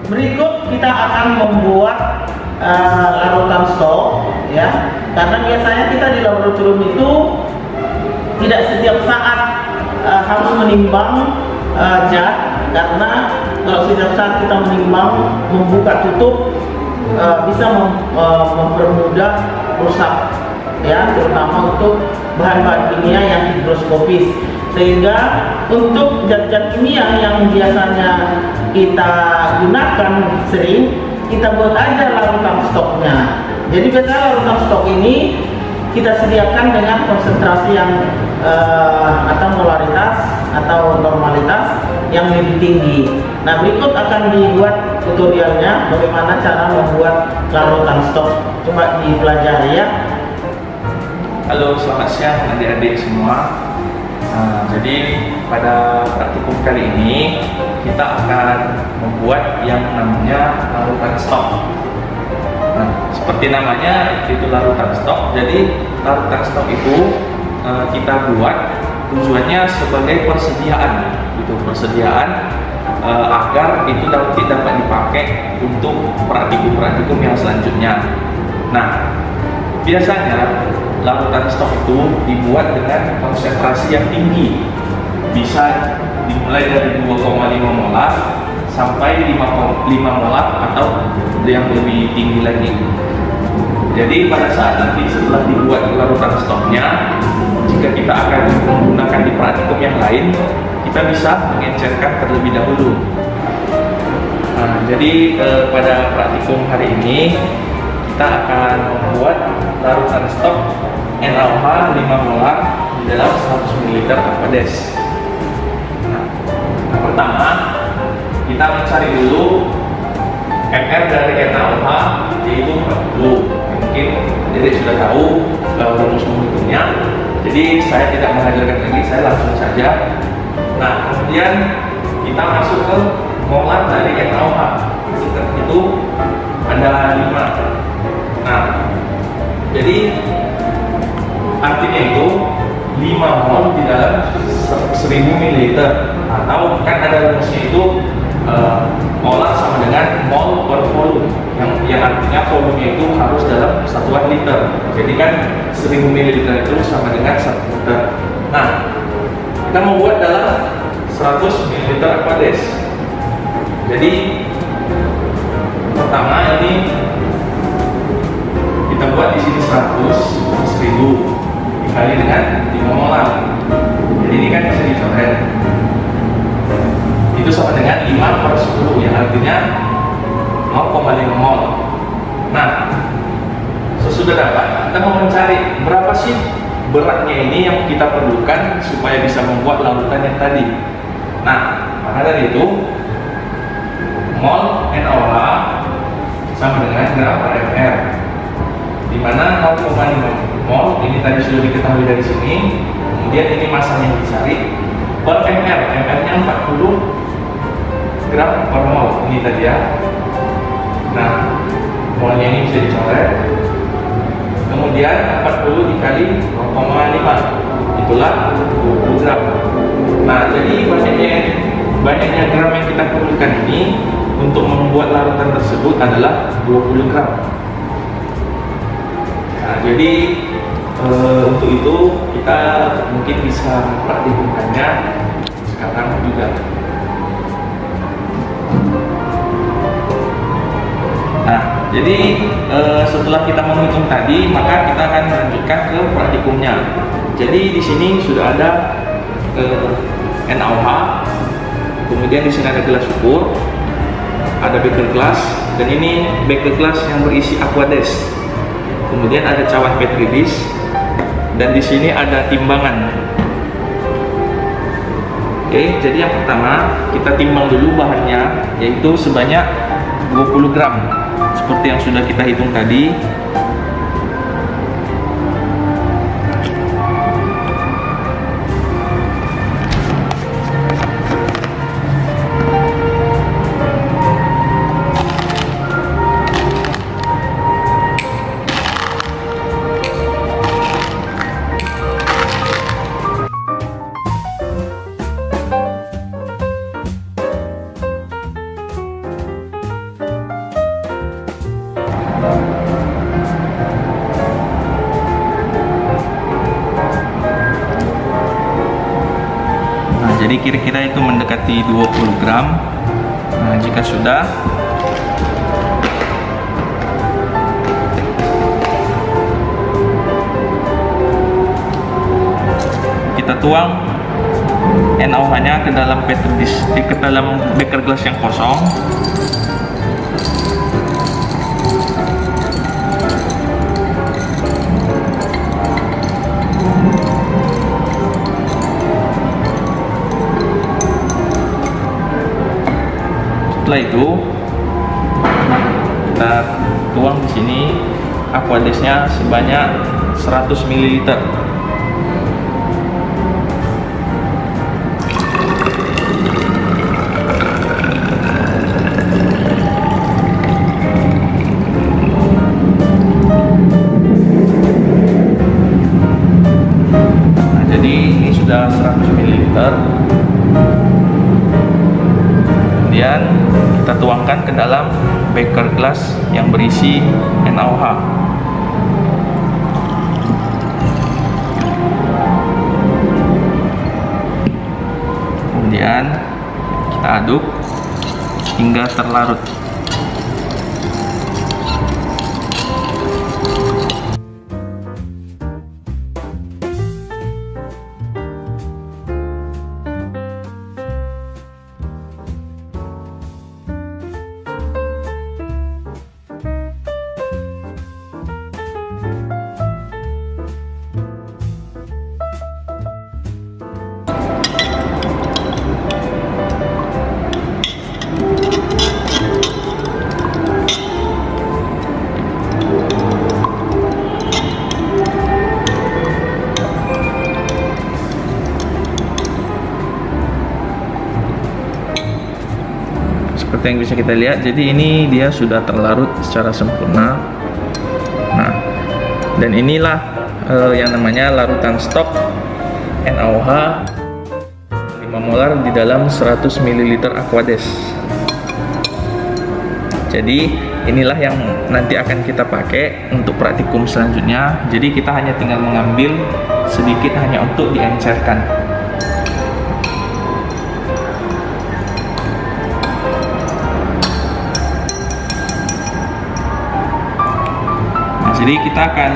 berikut kita akan membuat larutan stok, ya. Karena biasanya kita di laboratorium itu tidak setiap saat harus menimbang zat, karena kalau setiap saat kita menimbang, membuka tutup bisa mempermudah rusak, ya, terutama untuk bahan-bahan kimia yang higroskopis. Sehingga untuk zat-zat kimia yang biasanya kita gunakan sering, kita buat aja larutan stoknya. Jadi biasanya larutan stok ini kita sediakan dengan konsentrasi yang atau molaritas atau normalitas yang lebih tinggi. Nah, berikut akan dibuat tutorialnya bagaimana cara membuat larutan stok. Coba dipelajari ya. Halo, selamat siang adik-adik semua. Jadi pada praktikum kali ini kita akan membuat yang namanya larutan stok. Nah, seperti namanya itu larutan stok. Jadi larutan stok itu kita buat tujuannya sebagai persediaan, gitu, persediaan agar itu dapat dipakai untuk praktikum-praktikum yang selanjutnya. Nah, biasanya larutan stok itu dibuat dengan konsentrasi yang tinggi, bisa dimulai dari 2,5 molar sampai 5 molar atau yang lebih tinggi lagi. Jadi pada saat nanti setelah dibuat larutan stoknya, jika kita akan menggunakan di praktikum yang lain, kita bisa mengencerkan terlebih dahulu. Nah, jadi pada praktikum hari ini kita akan membuat larutan stok NaOH 5 molar di dalam 100 ml Aquades. Nah, yang pertama kita mencari dulu MR dari NaOH, yaitu 40. Mungkin jadi sudah tahu rumus menghitungnya. Jadi saya tidak mengajarkan lagi, saya langsung saja. Nah, kemudian kita masuk ke molar dari NaOH. Itu ada 5. Nah, jadi artinya itu 5 mol di dalam 1000 ml, atau kan ada rumusnya itu molar sama dengan mol per volume, yang artinya volumenya itu harus dalam satuan liter. Jadi kan 1000 ml itu sama dengan 1 liter. Nah, kita mau buat dalam 100 ml Aquades. Jadi pertama ini kita buat di sini 1000 dikali dengan 5 molar. Jadi ini kan bisa dicoret. Itu sama dengan 5 per 10, yang artinya 0,5 mol. Nah, sesudah dapat, kita mau mencari berapa sih beratnya ini yang kita perlukan supaya bisa membuat larutan yang tadi. Nah, maka dari itu mol NaOH sama dengan gram per ml, di mana 0,5 mol ini tadi sudah diketahui dari sini. Kemudian ini masanya yang dicari per ml, ml-nya 40 gram per mol ini tadi ya. Nah, molnya ini bisa dicoret. Kemudian 40 dikali 0,5, itulah 20 gram. Nah, jadi banyaknya gram yang kita perlukan ini untuk membuat larutan tersebut adalah 20 gram. Nah, jadi untuk itu kita mungkin bisa mempraktikkannya sekarang juga. Nah, jadi setelah kita menghitung tadi, maka kita akan melanjutkan ke praktikumnya. Jadi di sini sudah ada NaOH, kemudian di sini ada gelas ukur, ada beker gelas, dan ini beker gelas yang berisi Aquades. Kemudian ada cawan Petri dish, dan di sini ada timbangan. Oke, jadi yang pertama kita timbang dulu bahannya, yaitu sebanyak 20 gram seperti yang sudah kita hitung tadi. Nah, jadi kira-kira itu mendekati 20 gram. Nah, jika sudah, kita tuang NaOH-nya ke dalam petri dish, ke dalam beker gelas yang kosong. Setelah itu kita tuang di sini aquadesnya sebanyak 100 ml. Nah, jadi ini sudah 100 ml. Kemudian kita tuangkan ke dalam beker gelas yang berisi NaOH. Kemudian kita aduk hingga terlarut. Seperti yang bisa kita lihat, jadi ini dia sudah terlarut secara sempurna. Nah, dan inilah yang namanya larutan stok NaOH 5 molar di dalam 100 ml aquades. Jadi inilah yang nanti akan kita pakai untuk praktikum selanjutnya. Jadi kita hanya tinggal mengambil sedikit hanya untuk diencerkan. Jadi kita akan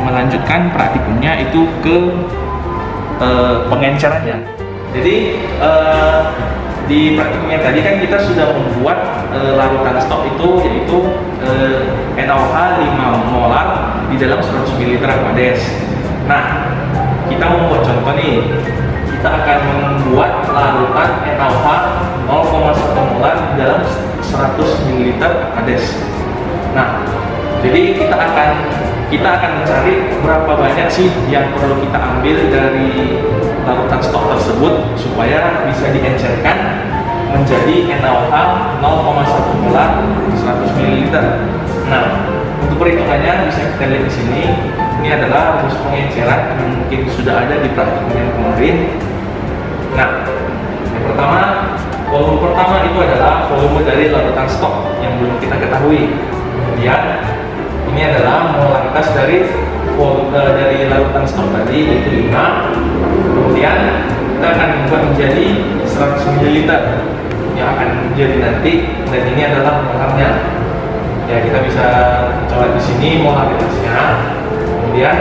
melanjutkan praktikumnya itu ke pengencerannya. Jadi di praktikumnya tadi kan kita sudah membuat larutan stok itu, yaitu NaOH 5 molar di dalam 100 ml aquades. Nah, kita membuat contoh nih. Kita akan membuat larutan NaOH 0,1 molar di dalam 100 ml aquades. Nah, jadi kita akan mencari berapa banyak sih yang perlu kita ambil dari larutan stok tersebut supaya bisa diencerkan menjadi NaOH 0,1 molar 100 ml. Nah, untuk perhitungannya bisa kita lihat di sini. Ini adalah rumus pengenceran yang mungkin sudah ada di praktikum yang kemarin. Nah, yang pertama, volume pertama itu adalah volume dari larutan stok yang belum kita ketahui. Kemudian ini adalah molaritas dari larutan stok tadi, yaitu 5. Kemudian kita akan membuat menjadi 100 ml yang akan menjadi nanti, dan ini adalah molarnya. Ya, kita bisa coba di sini molaritasnya. Kemudian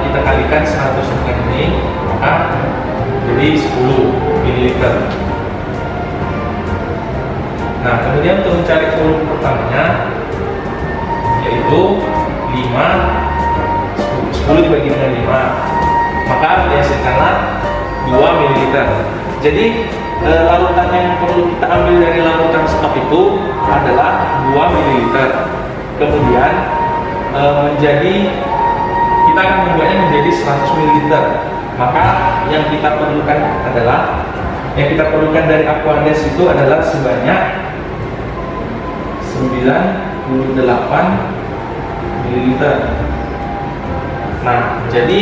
kita kalikan 100 dengan ini, maka jadi 10 ml. Nah, kemudian untuk mencari volume pertamanya, yaitu 10 dibagi dengan 5, maka dihasilkanlah 2 ml. Jadi larutan yang perlu kita ambil dari larutan stok itu adalah 2 ml. Kemudian kita akan membuatnya menjadi 100 ml. Maka yang kita perlukan dari aquades itu adalah sebanyak 98 ml. Nah, jadi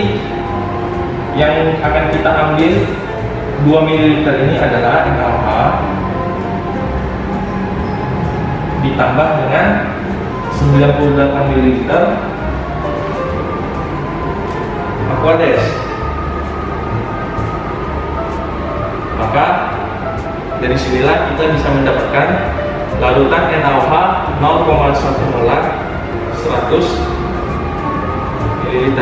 yang akan kita ambil 2 ml ini adalah NaOH ditambah dengan 98 ml aquades. maka dari sinilah kita bisa mendapatkan larutan NaOH 0,1 molar 100 ml.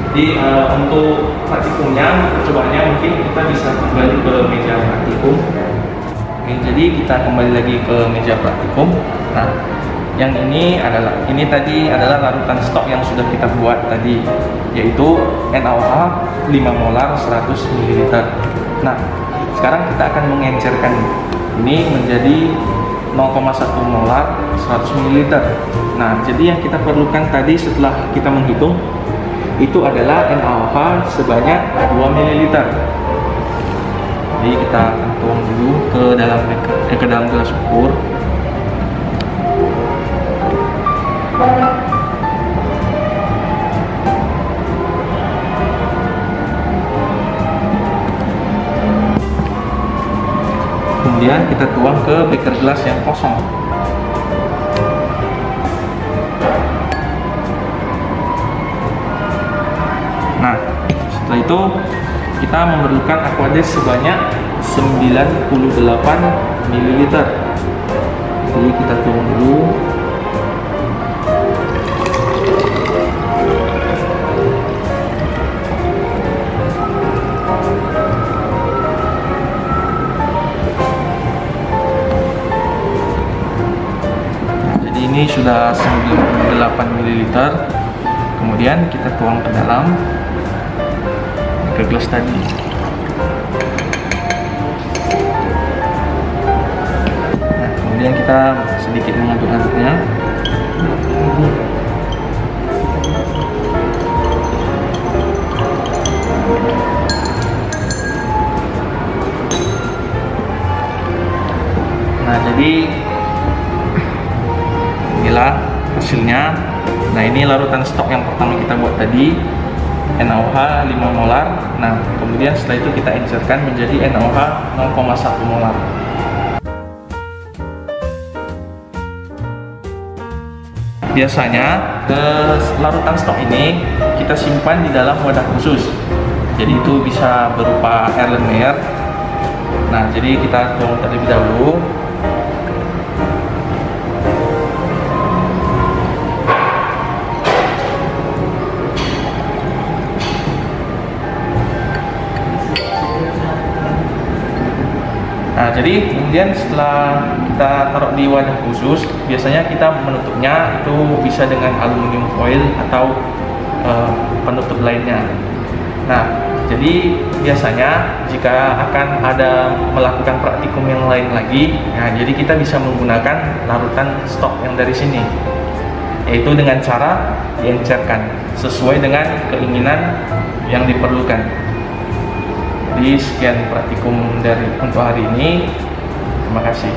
Jadi untuk praktikumnya, percobaannya mungkin kita bisa kembali ke meja praktikum. Oke, jadi kita kembali lagi ke meja praktikum. Nah, yang ini tadi adalah larutan stok yang sudah kita buat tadi, yaitu NaOH 5 molar 100 ml. Nah, sekarang kita akan mengencerkan ini menjadi 0,1 molar 100 ml. Nah, jadi yang kita perlukan tadi setelah kita menghitung itu adalah NaOH sebanyak 2 ml. Jadi kita tuang dulu ke dalam gelas ukur. Kemudian kita tuang ke beker gelas yang kosong. Nah, setelah itu kita memerlukan aquades sebanyak 98 ml. Jadi kita tuang dulu. Jadi ini sudah 98 ml. Kemudian kita tuang ke dalam ke gelas tadi. Nah, kemudian kita sedikit mengaduk-aduknya. Nah, jadi inilah hasilnya. Nah, ini larutan stok yang pertama kita buat tadi, NaOH 5 molar. Nah, kemudian setelah itu kita encerkan menjadi NaOH 0,1 molar. Biasanya larutan stok ini kita simpan di dalam wadah khusus. Jadi itu bisa berupa Erlenmeyer. Nah, jadi kita tuang terlebih dahulu. Nah, jadi kemudian setelah kita taruh di wadah khusus, biasanya kita menutupnya itu bisa dengan aluminium foil atau penutup lainnya. Nah, jadi biasanya jika akan ada melakukan praktikum yang lain lagi, nah jadi kita bisa menggunakan larutan stok yang dari sini, yaitu dengan cara diencerkan sesuai dengan keinginan yang diperlukan. Jadi sekian praktikum untuk hari ini. Terima kasih.